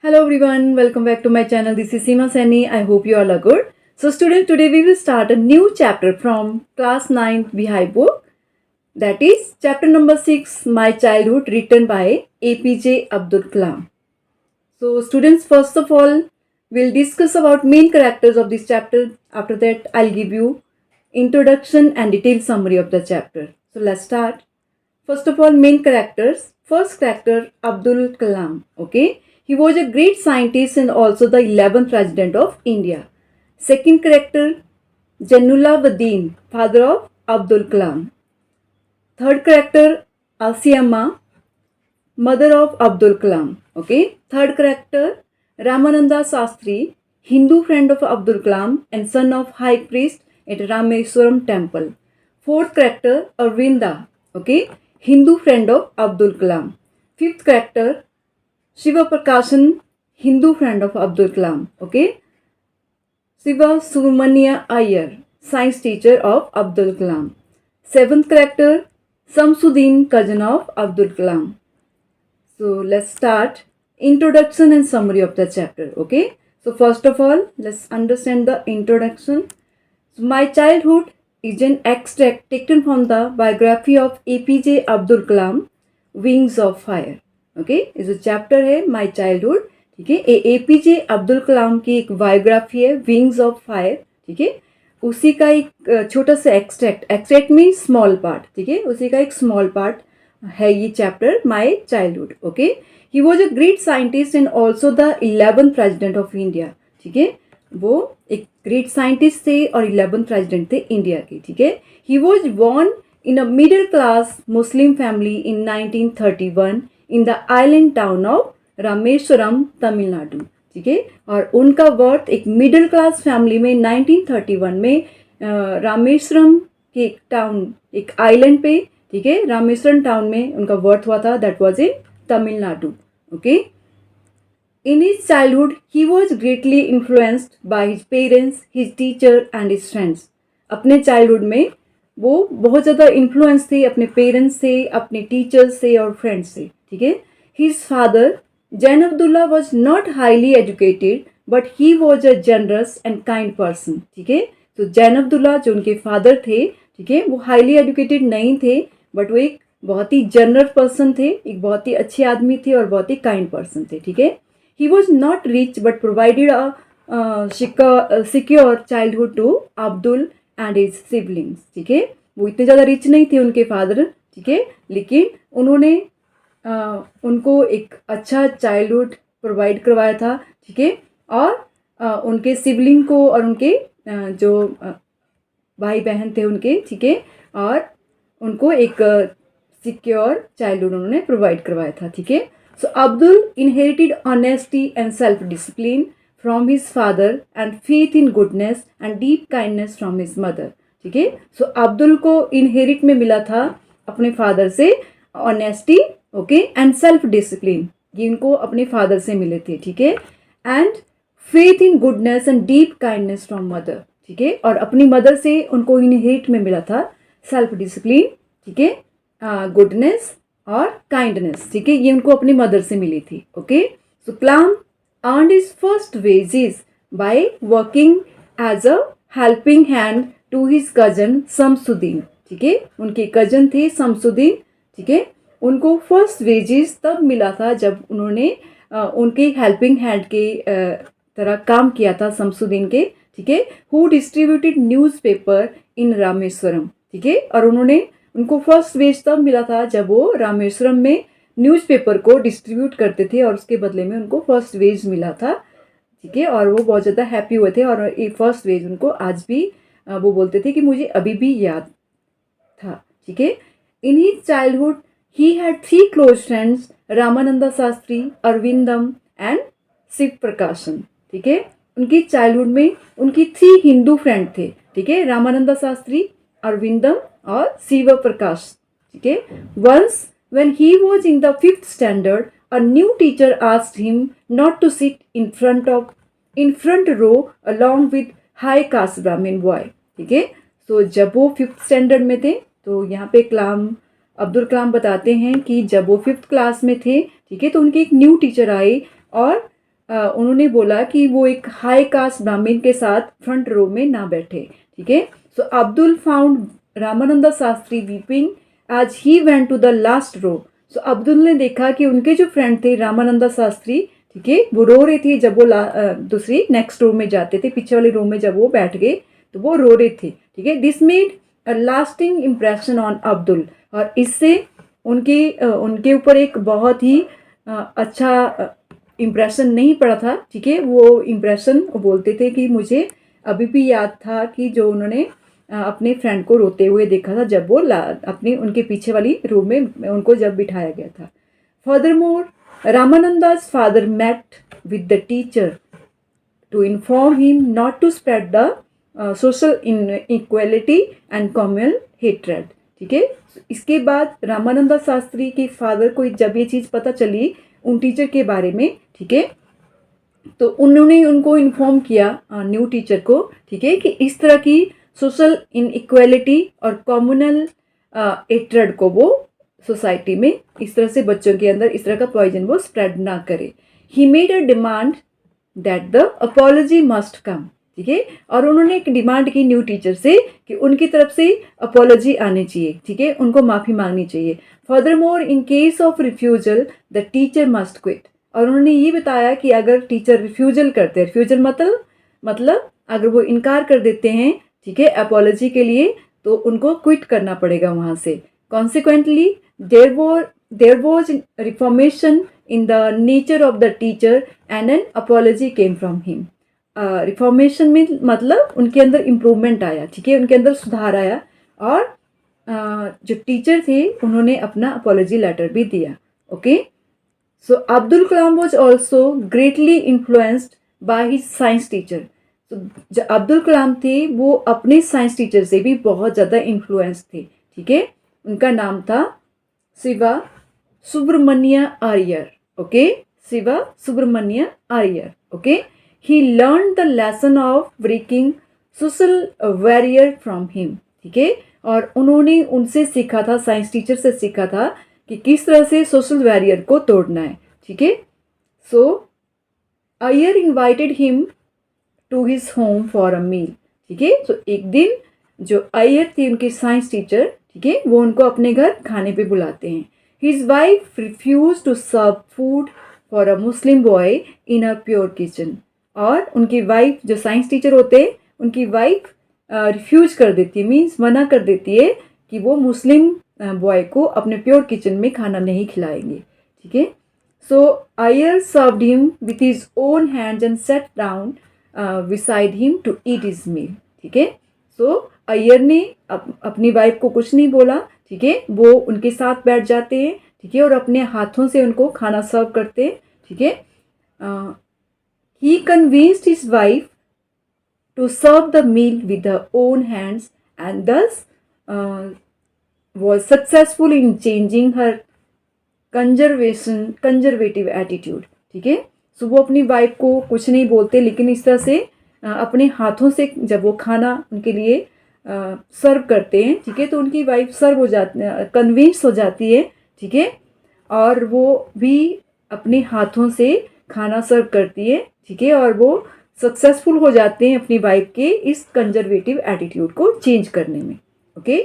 Hello everyone, welcome back to my channel. This is Seema Saini. I hope you all are good. So students, today we will start a new chapter from class 9 Bihai book. That is chapter number 6, My Childhood, written by APJ Abdul Kalam. So students, first of all, we'll discuss about main characters of this chapter. After that, I'll give you introduction and detailed summary of the chapter. So let's start. First of all, main characters. First character, Abdul Kalam. Okay. He was a great scientist and also the 11th president of India. Second character, Jainullabuddin, father of Abdul Kalam. Third character, Asiamma, mother of Abdul Kalam. Okay. Third character, Ramananda Sastri, Hindu friend of Abdul Kalam and son of high priest at Rameswaram temple. Fourth character, Arvinda. Okay. Hindu friend of Abdul Kalam. Fifth character, Shiva Prakashan, Hindu friend of Abdul Kalam. Okay. Shiva Subramania Iyer, science teacher of Abdul Kalam. Seventh character, Samsuddin, cousin of Abdul Kalam. So let's start introduction and summary of the chapter. Okay. So first of all, let's understand the introduction. So, My Childhood is an extract taken from the biography of APJ Abdul Kalam, Wings of Fire. Okay ये जो chapter है my childhood, ठीक है, APJ Abdul Kalam की एक biography है wings of fire, ठीक है, उसी का एक छोटा सा एक्सट्रैक्ट मीन स्मॉल पार्ट, ठीक है, उसी का एक स्मॉल पार्ट है ये chapter my childhood. Okay, he was a great scientist and also the 11th president of India. ठीक है, वो एक ग्रेट साइंटिस्ट थे और 11th प्रेजिडेंट थे इंडिया के. ठीक है, he was born in a middle class Muslim family in 1931 in the island town of Rameswaram, Tamil Nadu. ठीक है, और उनका बर्थ एक मिडिल क्लास फैमिली में 1931 में रामेश्वरम के एक टाउन, एक आइलैंड पे, ठीक है, रामेश्वरम टाउन में उनका बर्थ हुआ था. That was in Tamil Nadu. Okay, in his childhood he was greatly influenced by his parents, his teacher and his friends. अपने चाइल्डहुड में वो बहुत ज़्यादा इन्फ्लुएंस थे अपने पेरेंट्स से, अपने टीचर्स से और फ्रेंड्स से. ठीक है, his father Jain Abdullah was not highly educated but he was a generous and kind person. ठीक है, तो जैन अब्दुल्ला जो उनके फादर थे, ठीक है, वो हाईली एजुकेटेड नहीं थे बट वो एक बहुत ही जनरस पर्सन थे, एक बहुत ही अच्छे आदमी थे और बहुत ही काइंड पर्सन थे. ठीक है, he was not rich but provided a secure childhood to Abdul and his siblings. ठीक है, वो इतने ज़्यादा रिच नहीं थे उनके फादर, ठीक है, लेकिन उन्होंने उनको एक अच्छा चाइल्डहुड प्रोवाइड करवाया था. ठीक है, और उनके सिबलिंग को और उनके जो भाई बहन थे उनके, ठीक है, और उनको एक सिक्योर चाइल्डहुड उन्होंने प्रोवाइड करवाया था. ठीक है, so Abdul inherited honesty and self discipline from his father and faith in goodness and deep kindness from his mother. ठीक है, सो अब्दुल को इनहेरिट में मिला था अपने फादर से honesty, okay, and self discipline, ये इनको अपने फादर से मिले थे. ठीक है, and faith in goodness and deep kindness from mother. ठीक है, और अपनी मदर से उनको इनहेरिट में मिला था सेल्फ डिसिप्लिन, ठीक है, गुडनेस और काइंडनेस. ठीक है, ये उनको अपनी मदर से मिली थी. Okay, so Kalam earned his first wages by working as a helping hand to his cousin Shamsuddin. ठीक है, उनके कजन थे शमसुद्दीन. ठीक है, उनको फर्स्ट वेजेस तब मिला था जब उन्होंने उनके हेल्पिंग हैंड के तरह काम किया था शमसुद्दीन के. ठीक है, हु डिस्ट्रीब्यूटेड न्यूज़पेपर इन रामेश्वरम. ठीक है, और उनको फर्स्ट वेज तब मिला था जब वो रामेश्वरम में न्यूज़पेपर को डिस्ट्रीब्यूट करते थे और उसके बदले में उनको फर्स्ट वेज मिला था. ठीक है, और वो बहुत ज़्यादा हैप्पी हुए थे और ये फर्स्ट वेज उनको आज भी वो बोलते थे कि मुझे अभी भी याद था. ठीक है, in his childhood he had 3 close friends, Ramananda Shastri, Aravindan and Sivaprakasan. ठीक है, उनकी चाइल्डहुड में उनकी 3 हिंदू फ्रेंड थे. ठीक है, रामानंदा शास्त्री, अरविंदम और शिव प्रकाश. ठीक है, once when he was in the 5th standard, a new teacher asked him not to sit in front row along with high caste Brahmin boy. ठीक है, तो जब वो 5th स्टैंडर्ड में थे, तो यहाँ पे अब्दुल कलाम बताते हैं कि जब वो 5th क्लास में थे, ठीक है, तो उनके एक न्यू टीचर आए और उन्होंने बोला कि वो एक हाई कास्ट ब्राह्मण के साथ फ्रंट रो में ना बैठे, ठीक है। So Abdul found Ramananda Shastri weeping as he went to the last row. So Abdul ने देखा कि उनके जो फ्रेंड थे रामानंदा शास्त्री, ठीक है, वो रो रहे थे जब वो दूसरी नेक्स्ट रो में जाते थे, पीछे वाले रो में जब वो बैठ गए तो वो रो रहे थे, ठीक है। This made a lasting impression on Abdul, और इससे उनके ऊपर एक बहुत ही अच्छा इम्प्रेशन नहीं पड़ा था, ठीक है। वो इम्प्रेशन बोलते थे कि मुझे अभी भी याद था कि जो उन्होंने अपने फ्रेंड को रोते हुए देखा था जब वो अपनी उनके पीछे वाली रो में उनको जब बिठाया गया था। Furthermore Ramananda's father met with the teacher to inform him not to spread the social inequality and communal hatred, ठीक है। इसके बाद रामानंदा शास्त्री के फादर को जब ये चीज़ पता चली उन टीचर के बारे में, ठीक है, तो उन्होंने उनको इन्फॉर्म किया न्यू टीचर को, ठीक है, कि इस तरह की सोशल इनइक्वालिटी और कम्युनल हेट्रेड को वो सोसाइटी में इस तरह से बच्चों के अंदर इस तरह का पॉइजन वो स्प्रेड ना करे। He made a demand that the apology must come, ठीक है, और उन्होंने एक डिमांड की न्यू टीचर से कि उनकी तरफ से अपॉलॉजी आनी चाहिए, ठीक है, उनको माफ़ी मांगनी चाहिए। Further more in case of refusal the teacher must quit, और उन्होंने ये बताया कि अगर टीचर रिफ्यूजल करते हैं, रिफ्यूजल मतलब अगर वो इनकार कर देते हैं, ठीक है, अपॉलॉजी के लिए, तो उनको क्विट करना पड़ेगा वहाँ से। Consequently there was reformation in the nature of the teacher and an apology came from him. Reformation में मतलब उनके अंदर इम्प्रूवमेंट आया, ठीक है, उनके अंदर सुधार आया, और जो टीचर थे उन्होंने अपना अपॉलॉजी लेटर भी दिया। Okay, so Abdul Kalam was also greatly influenced by his science teacher. तो जो अब्दुल कलाम थे वो अपने साइंस टीचर से भी बहुत ज़्यादा इन्फ्लुएंस थे, ठीक है। उनका नाम था Siva Subramania Iyer. Okay, Siva Subramania Iyer. Okay, he learn the lesson of breaking social barrier from him, ठीक है, और उन्होंने उनसे सीखा था, साइंस टीचर से सीखा था कि किस तरह से सोशल बैरियर को तोड़ना है, ठीक है। So Iyer invited him to his home for a meal, ठीक है। तो एक दिन जो आयर थे उनके साइंस टीचर, ठीक है, वो उनको अपने घर खाने पे बुलाते हैं। His wife refuse to serve food for a Muslim boy in a pure kitchen, और उनकी वाइफ जो साइंस टीचर होते हैं उनकी वाइफ रिफ्यूज कर देती है, मीन्स मना कर देती है कि वो मुस्लिम बॉय को अपने प्योर किचन में खाना नहीं खिलाएंगे, ठीक है। So Iyer served him with his own hands and set down beside him to eat his meal, ठीक है। सो अय्यर ने अपनी वाइफ को कुछ नहीं बोला, ठीक है, वो उनके साथ बैठ जाते हैं, ठीक है, और अपने हाथों से उनको खाना सर्व करते हैं, ठीक है। He convinced his wife to serve the meal with the own hands and this was successful in changing her conservative attitude, ठीक है। सो वो अपनी वाइफ को कुछ नहीं बोलते, लेकिन इस तरह से अपने हाथों से जब वो खाना उनके लिए सर्व करते हैं, ठीक है, तो उनकी वाइफ सर्व हो जाती, कन्विंस हो जाती है, ठीक है, और वो भी अपने हाथों से खाना सर्व करती है, ठीक है, और वो सक्सेसफुल हो जाते हैं अपनी वाइफ के इस कंजर्वेटिव एटीट्यूड को चेंज करने में। Okay,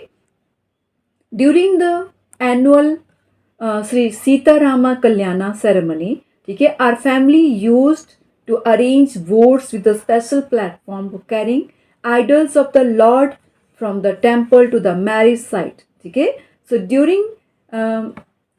during the annual Shri Sitarama Kalyana ceremony, ठीक है, our family used to arrange boats with a special platform for carrying idols of the Lord from the temple to the marriage site, ठीक है। So during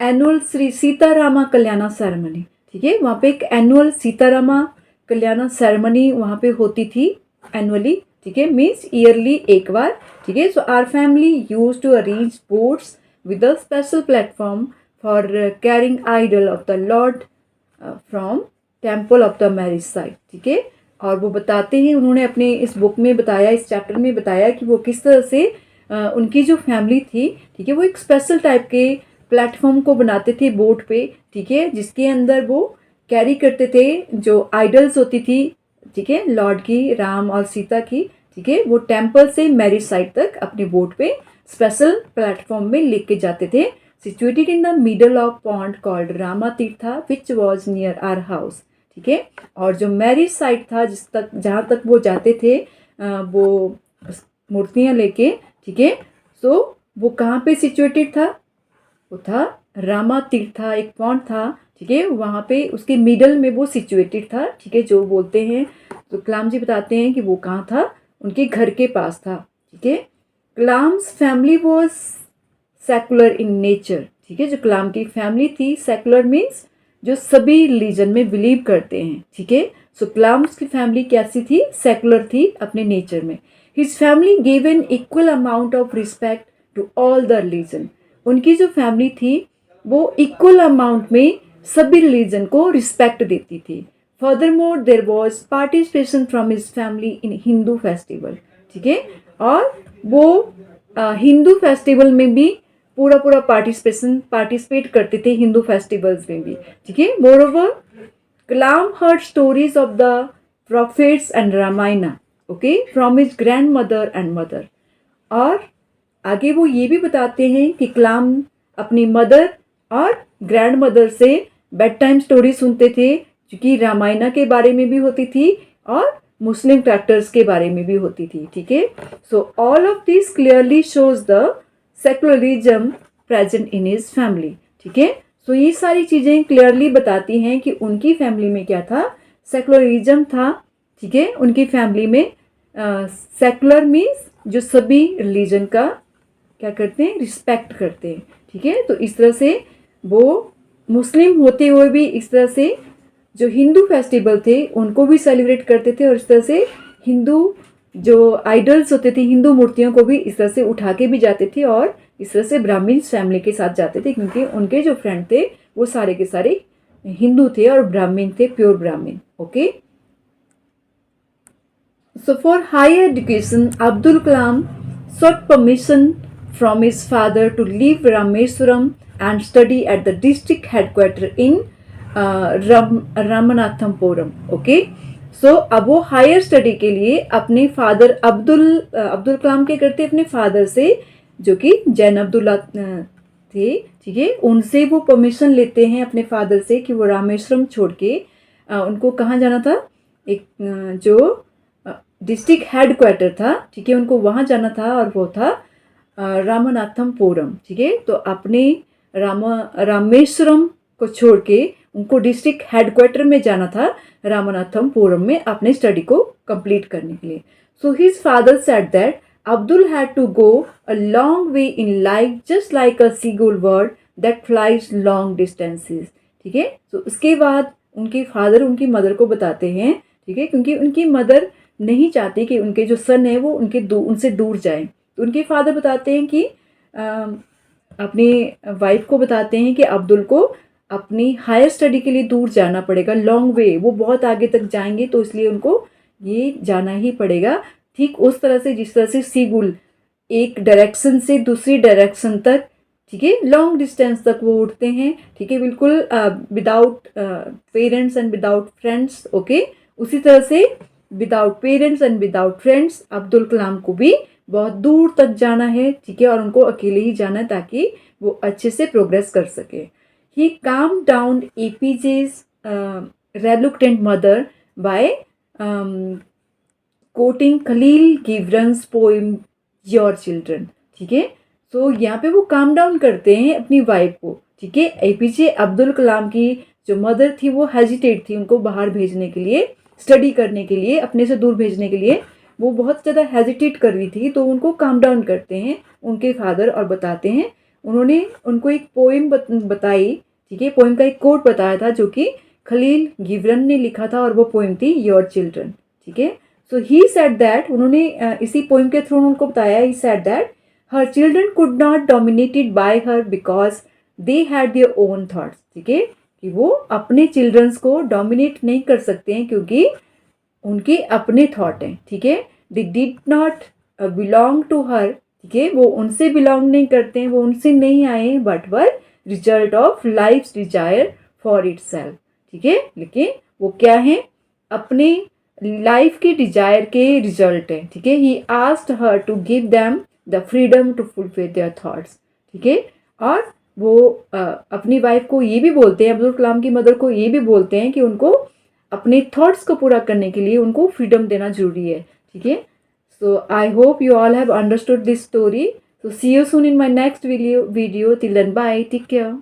annual Shri Sitarama Kalyana ceremony, ठीक है, वहाँ पे एक annual Sitarama Kalyana ceremony वहाँ पे होती थी एनुअली, ठीक है, मीन्स ईयरली एक बार, ठीक है। So our family use to arrange boats with a special platform for carrying idol of the lord from temple of the marriage site, ठीक है। और वो बताते हैं, उन्होंने अपने इस बुक में बताया, इस चैप्टर में बताया कि वो किस तरह से उनकी जो फैमिली थी, ठीक है, वो एक स्पेशल टाइप के प्लेटफॉर्म को बनाते थे बोट पे, ठीक है, जिसके अंदर वो कैरी करते थे जो आइडल्स होती थी, ठीक है, लॉर्ड की, राम और सीता की, ठीक है, वो टेम्पल से मैरिज साइट तक अपने बोट पे स्पेशल प्लेटफॉर्म में लेके जाते थे, situated in the middle of pond called Rama Tirtha, which was near our house, ठीक है। और जो मैरिज साइट था जहाँ तक वो जाते थे वो मूर्तियाँ लेके, ठीक है, सो वो कहाँ पे सिचुएटेड था, वो था रामा तीर्था, एक पॉइंट था, ठीक है, वहाँ पे उसके मिडल में वो सिचुएटेड था, ठीक है, जो बोलते हैं, तो कलाम जी बताते हैं कि वो कहाँ था, उनके घर के पास था, ठीक है। Kalam's family was secular in nature, ठीक है, जो कलाम की फैमिली थी, सेकुलर मीन्स जो सभी रिलीजन में बिलीव करते हैं, ठीक है। सो कलाम्स की फैमिली कैसी थी, सेकुलर थी अपने नेचर में। His family give an equal amount of respect to all the religion, उनकी जो फैमिली थी वो इक्वल अमाउंट में सभी रिलीजन को रिस्पेक्ट देती थी। Furthermore there was participation from his family in Hindu festival, ठीक है, और वो हिंदू फेस्टिवल में भी पूरा पार्टिसिपेट करते थे, हिंदू फेस्टिवल्स में भी, ठीक है। Moreover Kalam heard stories of the profits and Ramayana, okay, from his grand mother and mother. और आगे वो ये भी बताते हैं कि कलाम अपनी मदर और ग्रैंड मदर से बेड टाइम स्टोरी सुनते थे, क्योंकि रामायणा के बारे में भी होती थी और मुस्लिम कैरेक्टर्स के बारे में भी होती थी, ठीक है। So all of this clearly shows the secularism present in his family, ठीक है। सो ये सारी चीज़ें क्लियरली बताती हैं कि उनकी फैमिली में क्या था, सेकुलरिज्म था, ठीक है। उनकी फैमिली में सेकुलर मीन्स जो सभी रिलीजन का क्या करते हैं, रिस्पेक्ट करते हैं, ठीक है। तो इस तरह से वो मुस्लिम होते हुए भी इस तरह से जो हिंदू फेस्टिवल थे उनको भी सेलिब्रेट करते थे, और इस तरह से हिंदू जो आइडल्स होते थे, हिंदू मूर्तियों को भी इस तरह से उठा के भी जाते थे, और इस तरह से ब्राह्मण्स फैमिली के साथ जाते थे, क्योंकि उनके जो फ्रेंड थे वो सारे के सारे हिंदू थे और ब्राह्मण थे, प्योर ब्राह्मण, okay. So for higher education, Abdul Kalam sought permission from his father to leave Rameswaram and study at the district headquarters in Ramanathampuram. Okay, so अब वो हायर स्टडी के लिए अपने फादर अब्दुल कलाम के करते अपने फादर से, जो कि जैन अब्दुल्ला थे, ठीक है, उनसे वो परमिशन लेते हैं अपने फादर से कि वो रामेश्वरम छोड़ के उनको कहाँ जाना था, एक जो डिस्ट्रिक्ट हेड क्वार्टर था, ठीक है, उनको वहाँ जाना था, और वो था रामनाथमपुरम, ठीक है। तो अपने रामेश्वरम को छोड़ के उनको डिस्ट्रिक्ट हेड क्वार्टर में जाना था, रामनाथमपुरम में, अपने स्टडी को कंप्लीट करने के लिए। So his father said that Abdul had to go a long way in life, just like a seagull bird that flies long distances, ठीक है। तो उसके बाद उनके फादर उनकी मदर को बताते हैं, ठीक है, क्योंकि उनकी मदर नहीं चाहती कि उनके जो सन है वो उनसे दूर जाए, तो उनके फादर बताते हैं कि अपनी वाइफ को बताते हैं कि अब्दुल को अपनी हायर स्टडी के लिए दूर जाना पड़ेगा, लॉन्ग वे, वो बहुत आगे तक जाएंगे, तो इसलिए उनको ये जाना ही पड़ेगा, ठीक उस तरह से जिस तरह से सीगुल एक डायरेक्शन से दूसरी डायरेक्शन तक, ठीक है, लॉन्ग डिस्टेंस तक वो उड़ते हैं, ठीक है, बिल्कुल without parents and without friends, okay. उसी तरह से without parents and without friends Abdul Kalam को भी बहुत दूर तक जाना है, ठीक है, और उनको अकेले ही जाना है ताकि वो अच्छे से प्रोग्रेस कर सके। He came down APJ's reluctant mother by quoting Khalil Gibran's poem your children, ठीक है। तो यहाँ पे वो काम डाउन करते हैं अपनी वाइफ को, ठीक है। एपीजे अब्दुल कलाम की जो मदर थी वो हेजिटेट थी उनको बाहर भेजने के लिए, स्टडी करने के लिए, अपने से दूर भेजने के लिए वो बहुत ज़्यादा हेजिटेट कर रही थी, तो उनको काम डाउन करते हैं उनके फादर और बताते हैं, उन्होंने उनको एक पोएम बताई, ठीक है, पोएम का एक कोट बताया था जो कि खलील गिब्रन ने लिखा था, और वो पोएम थी योर चिल्ड्रन, ठीक है। सो ही सेड दैट, उन्होंने इसी पोएम के थ्रू उनको बताया, he said that her children could not dominated by her because they had their own thoughts, ठीक है, कि वो अपने चिल्ड्रंस को डोमिनेट नहीं कर सकते हैं क्योंकि उनके अपने थॉट हैं, ठीक है। They did not belong to her, ठीक है, वो उनसे बिलोंग नहीं करते हैं, वो उनसे नहीं आए, but were result of life's desire for itself, ठीक है, लेकिन वो क्या है, अपने लाइफ के डिजायर के रिजल्ट है, ठीक है। He asked her to give them the freedom to fulfil their thoughts, ठीक है। और वो अपनी वाइफ को ये भी बोलते हैं, अब्दुल कलाम की मदर को ये भी बोलते हैं कि उनको अपने थॉट्स को पूरा करने के लिए उनको फ्रीडम देना ज़रूरी है, ठीक है। So I hope you all have understood this story. So see you soon in my next video. Till then, bye. Take care.